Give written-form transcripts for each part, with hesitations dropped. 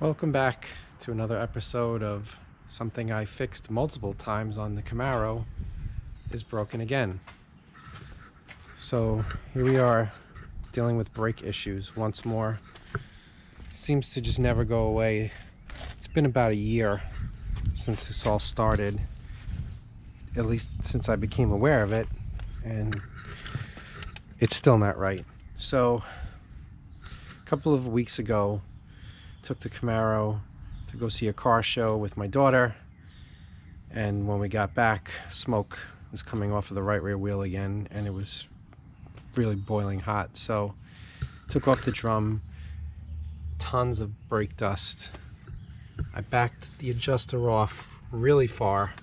Welcome back to another episode of something I fixed multiple times on the Camaro is broken again. So here we are dealing with brake issues once more. Seems to just never go away. It's been about a year since this all started, at least since I became aware of it, and it's still not right. So a couple of weeks ago, took the Camaro to go see a car show with my daughter, and when we got back, smoke was coming off of the right rear wheel again, and it was really boiling hot. So took off the drum, tons of brake dust. I backed the adjuster off really far,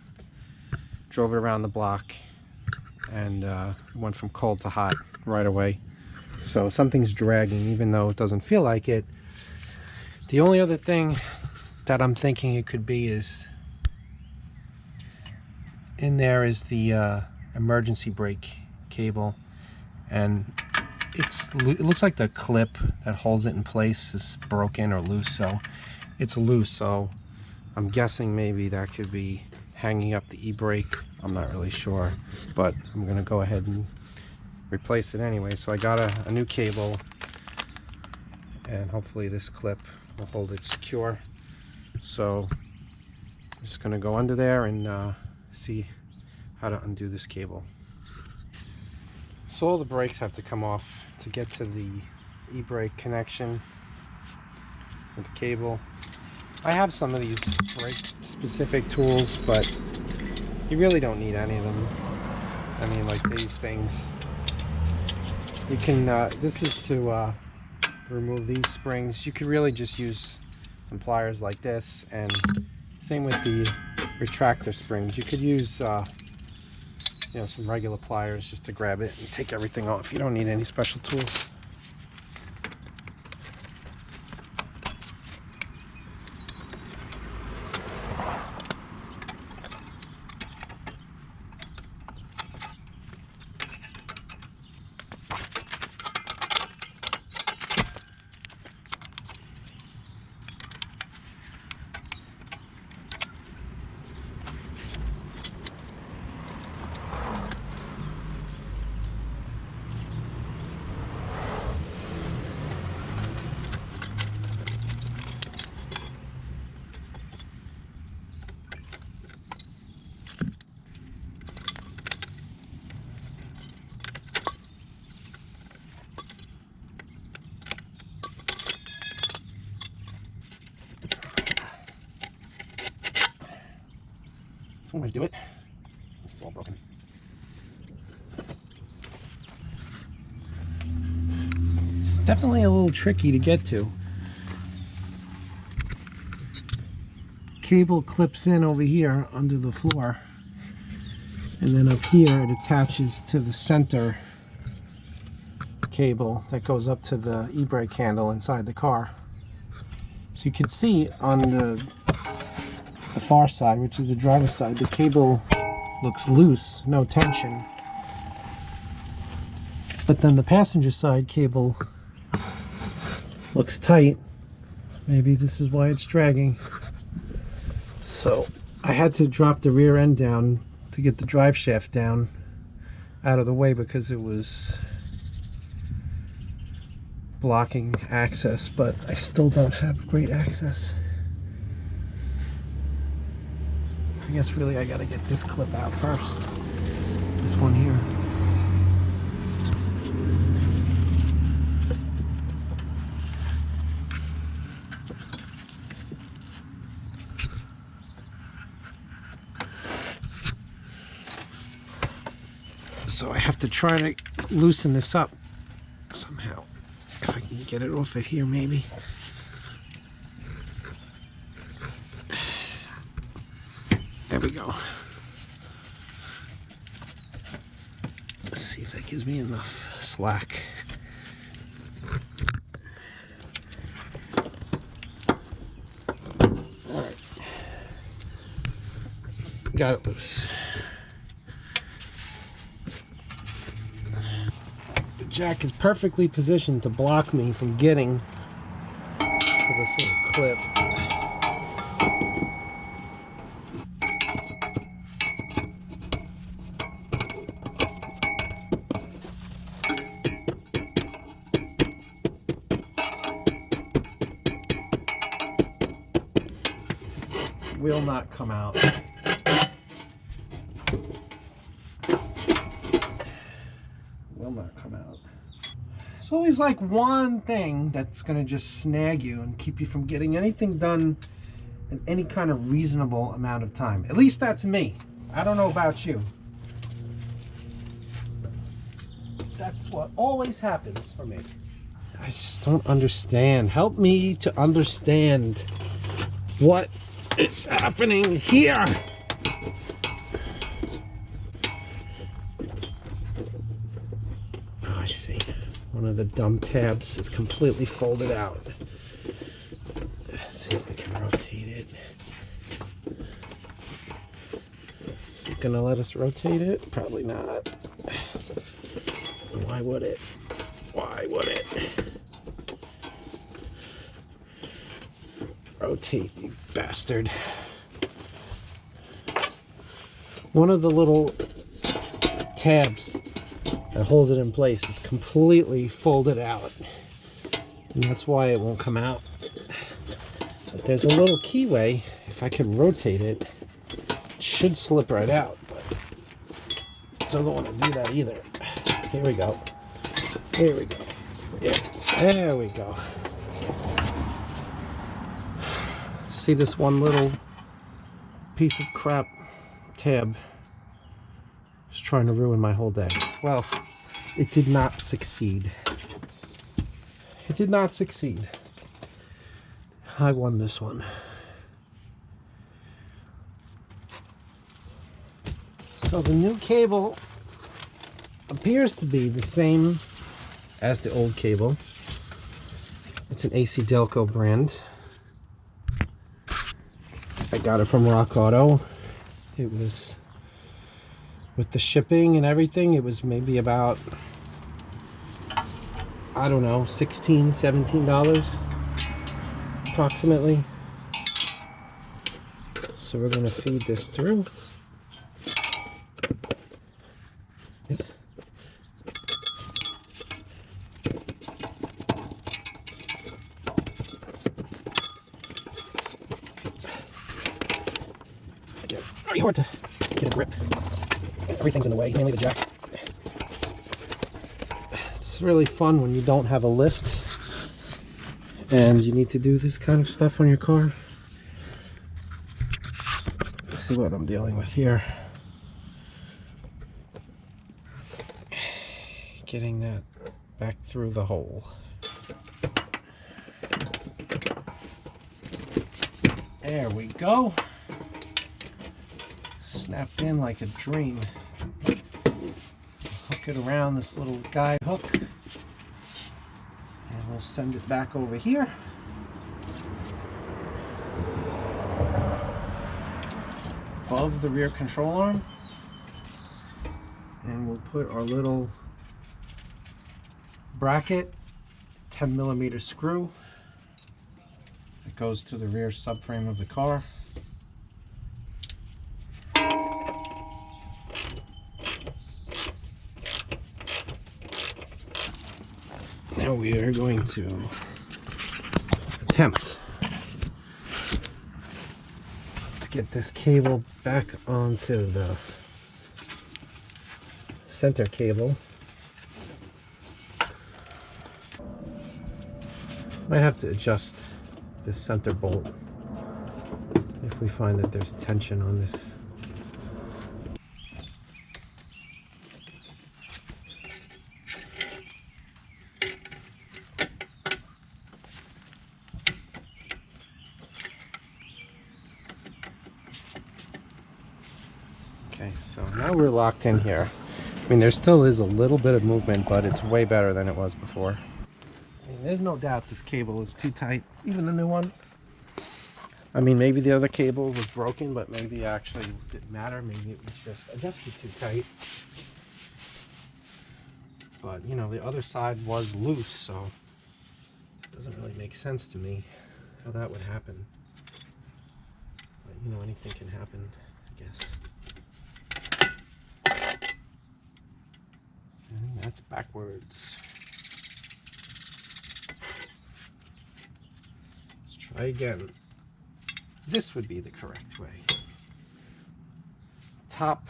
drove it around the block, and went from cold to hot right away. So something's dragging, even though it doesn't feel like it. The only other thing that I'm thinking it could be is in there is the emergency brake cable, and it looks like the clip that holds it in place is broken or loose, so it's loose. So I'm guessing maybe that could be hanging up the e-brake. I'm not really sure, but I'm gonna go ahead and replace it anyway. So I got a new cable, and hopefully this clip will hold it secure. So I'm just going to go under there and see how to undo this cable. So all the brakes have to come off to get to the e-brake connection with the cable. I have some of these brake specific tools, but you really don't need any of them. I mean, like these things, you can this is to remove these springs. You could really just use some pliers like this, and same with the retractor springs. You could use some regular pliers just to grab it and take everything off. You don't need any special tools. That's one way to do it. This is all broken. It's definitely a little tricky to get to. Cable clips in over here under the floor, and then up here it attaches to the center cable that goes up to the e-brake handle inside the car. So you can see on the far side, which is the driver's side, the cable looks loose, no tension. But then the passenger side cable looks tight. Maybe this is why it's dragging. So I had to drop the rear end down to get the drive shaft down out of the way because it was blocking access, but I still don't have great access. I guess really I gotta get this clip out first. This one here. So I have to try to loosen this up somehow. If I can get it off of here, maybe. There we go. Let's see if that gives me enough slack. All right. Got it loose. The jack is perfectly positioned to block me from getting to this little clip. will not come out. Will not come out. It's always like one thing that's gonna just snag you and keep you from getting anything done in any kind of reasonable amount of time. At least that's me. I don't know about you. That's what always happens for me. I just don't understand. Help me to understand what is happening here. Oh, I see. One of the dumb tabs is completely folded out. Let's see if we can rotate it. Is it gonna let us rotate it? Probably not. Why would it? Why would it? Rotate, you bastard. One of the little tabs that holds it in place is completely folded out. And that's why it won't come out. But there's a little keyway. If I can rotate it, it should slip right out. But I don't want to do that either. Here we go. Here we go. Yeah, there we go. See this one little piece of crap tab is trying to ruin my whole day. Well, it did not succeed. It did not succeed. I won this one. So the new cable appears to be the same as the old cable. It's an AC Delco brand. I got it from Rock Auto. It was, with the shipping and everything, it was maybe about, I don't know, $16, $17 approximately. So we're going to feed this through. Yes. Very hard to get a grip. Everything's in the way, mainly the jack. It's really fun when you don't have a lift and you need to do this kind of stuff on your car. Let's see what I'm dealing with here. Getting that back through the hole. There we go. Snapped in like a dream. Hook it around this little guide hook and we'll send it back over here. Above the rear control arm, and we'll put our little bracket 10mm screw that goes to the rear subframe of the car. Now we are going to attempt to get this cable back onto the center cable. Might have to adjust this center bolt if we find that there's tension on this. Okay, so now we're locked in here. I mean, there still is a little bit of movement, but it's way better than it was before. I mean, there's no doubt this cable is too tight, even the new one. I mean, maybe the other cable was broken, but maybe actually it didn't matter. Maybe it was just adjusted too tight. But, you know, the other side was loose, so it doesn't really make sense to me how that would happen. But, you know, anything can happen, I guess. And that's backwards. Let's try again. this would be the correct way. Top,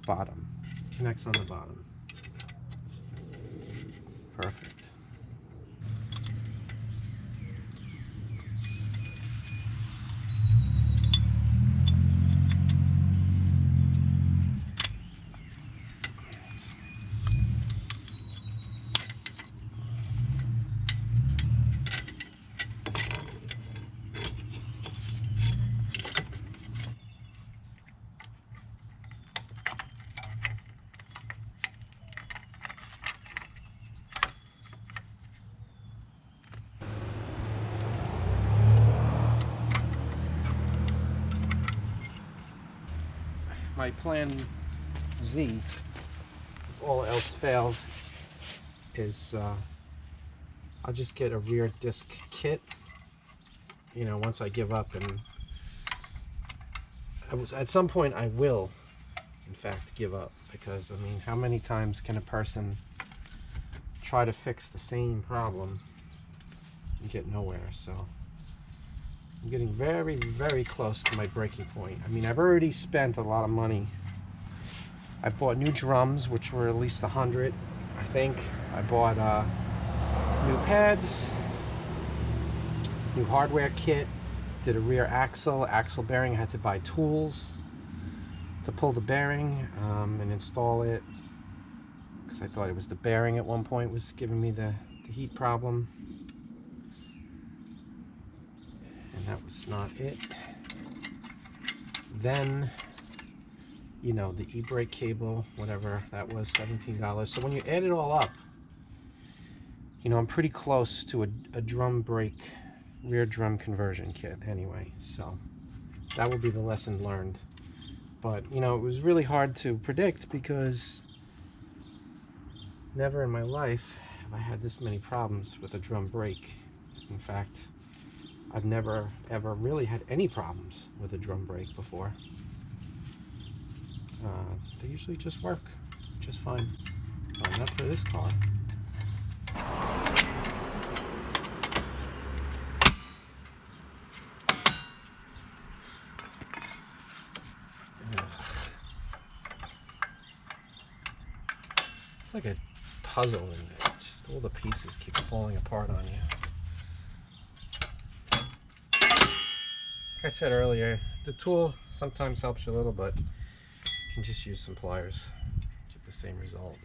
bottom. Connects on the bottom. Perfect. My plan Z, if all else fails, is I'll just get a rear disc kit, you know, once I give up. And at some point I will in fact give up, because I mean, how many times can a person try to fix the same problem and get nowhere? So I'm getting very, very close to my breaking point. I mean, I've already spent a lot of money. I bought new drums, which were at least 100, I think. I bought new pads, new hardware kit, did a rear axle bearing. I had to buy tools to pull the bearing and install it, because I thought it was the bearing at one point was giving me the heat problem. And that was not it. Then, you know, the e-brake cable, whatever that was, $17. So when you add it all up, you know, I'm pretty close to a drum brake, rear drum conversion kit anyway. So that will be the lesson learned. But, you know, it was really hard to predict, because never in my life have I had this many problems with a drum brake. In fact, I've never ever really had any problems with a drum brake before. They usually just work just fine. Oh, not for this car. It's like a puzzle, and it's just all the pieces keep falling apart on you. Like I said earlier, the tool sometimes helps you a little, but you can just use some pliers, get the same result.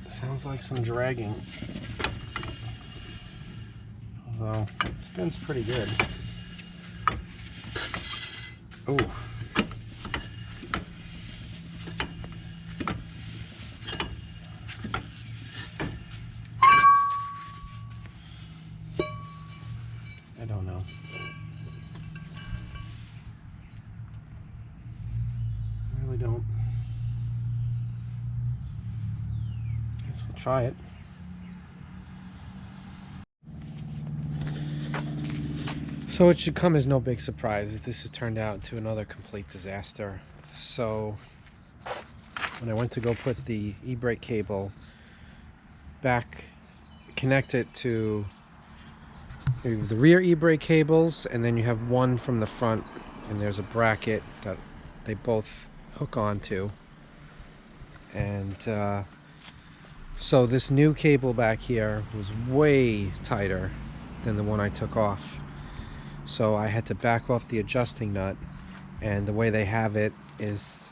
Sounds like some dragging, although it spins pretty good. Oh. I don't know. I really don't. Guess we'll try it. So it should come as no big surprise. This has turned out to another complete disaster. So when I went to go put the e-brake cable back, connect it to the rear e-brake cables, and then you have one from the front, and there's a bracket that they both hook onto. And so this new cable back here was way tighter than the one I took off. So I had to back off the adjusting nut, and the way they have it is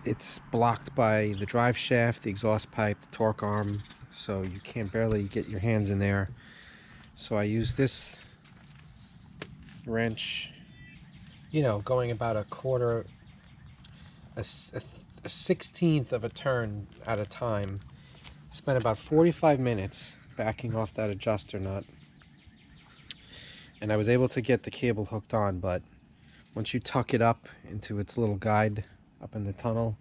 it's blocked by the drive shaft, the exhaust pipe, the torque arm, so you can barely get your hands in there. So I use this wrench, you know, going about a 16th of a turn at a time. Spent about 45 minutes backing off that adjuster nut, and I was able to get the cable hooked on. But once you tuck it up into its little guide up in the tunnel,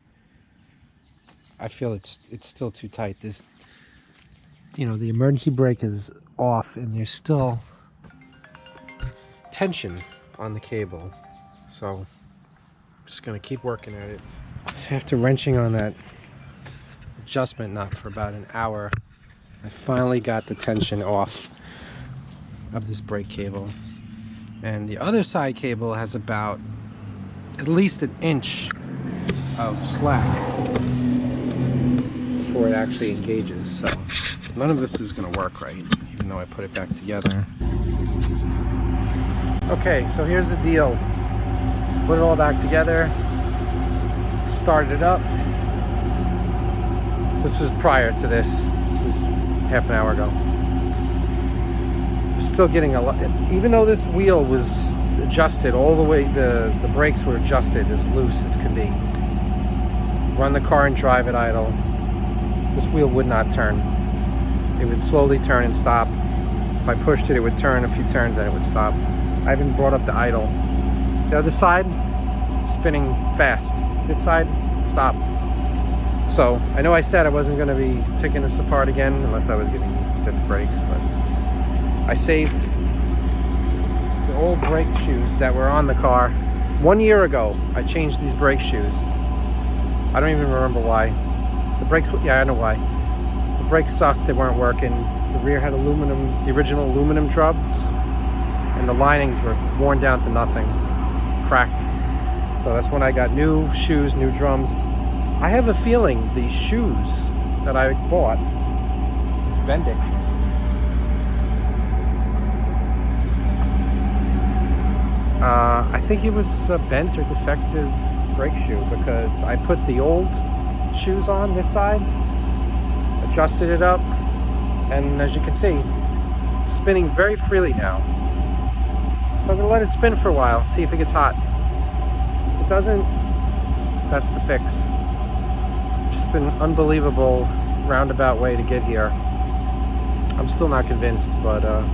I feel it's still too tight. This, you know, the emergency brake is off, and there's still tension on the cable. So I'm just gonna keep working at it. After wrenching on that adjustment nut for about an hour, I finally got the tension off of this brake cable. And the other side cable has about at least an inch of slack before it actually engages. So none of this is gonna work right, even though I put it back together. Okay, so here's the deal. Put it all back together, started it up. This was prior to this. This was half an hour ago. Still getting a lot, even though this wheel was adjusted all the way, the brakes were adjusted as loose as could be. Run the car and drive it idle. This wheel would not turn. It would slowly turn and stop. If I pushed it, it would turn a few turns and it would stop. I even brought up the idle. The other side, spinning fast. This side, stopped. So I know I said I wasn't going to be taking this apart again unless I was getting disc brakes, but I saved the old brake shoes that were on the car. 1 year ago, I changed these brake shoes. I don't even remember why. The brakes, yeah, I know why. The brakes sucked, they weren't working. The rear had aluminum, the original aluminum drums, and the linings were worn down to nothing, cracked. So that's when I got new shoes, new drums. I have a feeling the shoes that I bought, these Bendix, I think it was a bent or defective brake shoe, because I put the old shoes on this side, adjusted it up, and as you can see, spinning very freely now. So I'm gonna let it spin for a while, see if it gets hot. If it doesn't, that's the fix. It's just been an unbelievable roundabout way to get here. I'm still not convinced, but I'm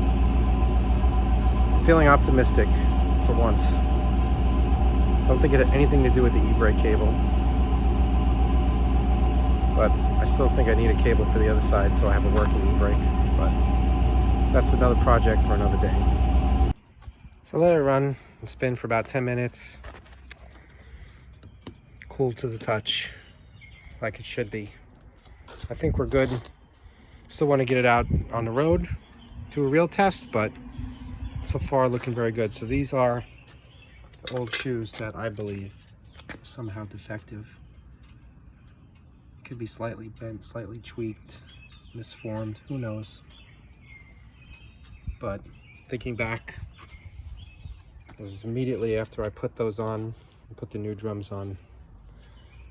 feeling optimistic for once. Don't think it had anything to do with the e-brake cable, but I still think I need a cable for the other side so I have a working e-brake, but that's another project for another day. So let it run and spin for about 10 minutes. Cool to the touch, like it should be. I think we're good. Still want to get it out on the road to a real test, but so far looking very good. So these are the old shoes that I believe are somehow defective. Could be slightly bent, slightly tweaked, misformed, who knows. But thinking back, it was immediately after I put those on and put the new drums on,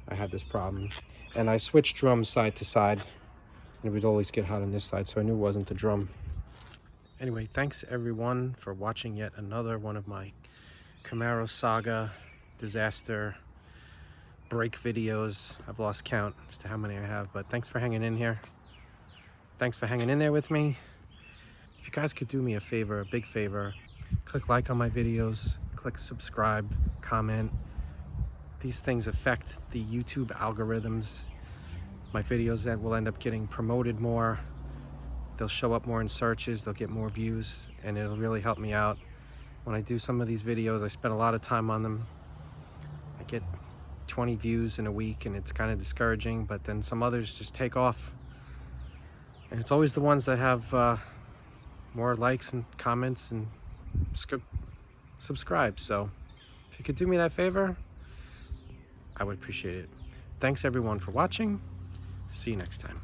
I had this problem. And I switched drums side to side, and it would always get hot on this side, so I knew it wasn't the drum. Anyway, thanks everyone for watching yet another one of my Camaro saga disaster brake videos. I've lost count as to how many I have, but thanks for hanging in here. Thanks for hanging in there with me. If you guys could do me a favor, a big favor, click like on my videos, click subscribe, comment. These things affect the YouTube algorithms. My videos that will end up getting promoted more. They'll show up more in searches, they'll get more views, and it'll really help me out. When I do some of these videos, I spend a lot of time on them. I get 20 views in a week, and it's kind of discouraging, but then some others just take off. And it's always the ones that have more likes and comments and subscribe. So if you could do me that favor, I would appreciate it. Thanks everyone for watching. See you next time.